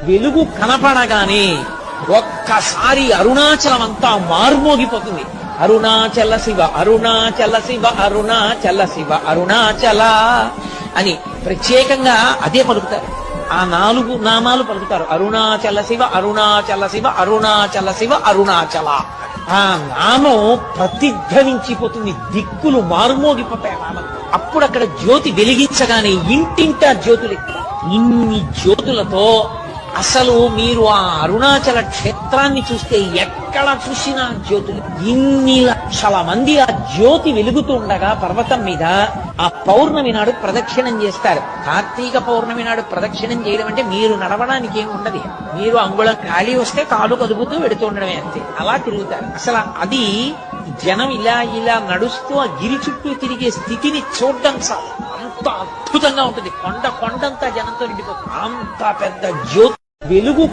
వెలుగు కనపడగానే ఒక్కసారి అరుణాచలం అంతా మార్మోగిపోతుంది. అరుణాచల శివ అరుణాచల శివ అరుణాచల శివ అరుణాచల అని ప్రత్యేకంగా అదే పలుకుతారు. ఆ 4 నామాలు పలుకుతారు. అరుణాచల శివ అరుణాచల శివ అరుణాచల శివ అరుణాచల. ఆ నామం ప్రతిధ్వనించిపోతుంది, దిక్కులు మారుమోగిపోతాయి నామం. అప్పుడు అక్కడ జ్యోతి వెలిగించగానే ఇంటింటా జ్యోతులు, ఇన్ని జ్యోతులతో అసలు మీరు ఆ అరుణాచల క్షేత్రాన్ని చూస్తే ఎక్కడ చూసినా జ్యోతులు. ఇన్ని లక్షల మంది ఆ జ్యోతి వెలుగుతూ ఉండగా పర్వతం మీద ఆ పౌర్ణమి నాడు ప్రదక్షిణం చేస్తారు. కార్తీక పౌర్ణమి నాడు ప్రదక్షిణం చేయడం అంటే మీరు నడవడానికి ఏమి ఉండదు. మీరు అంగుళం ఖాళీ వస్తే కాలు కదుపుతూ వెడుతూ ఉండడమే అంతే. అలా తిరుగుతారు. అసలు అది జనం ఇలా ఇలా నడుస్తూ ఆ గిరి చుట్టూ తిరిగే స్థితిని చూడడం చాలు, అంత అద్భుతంగా ఉంటుంది. కొండంతా జనంతో నిండిపోతుంది. అంత పెద్ద జ్యోతి వెలుగు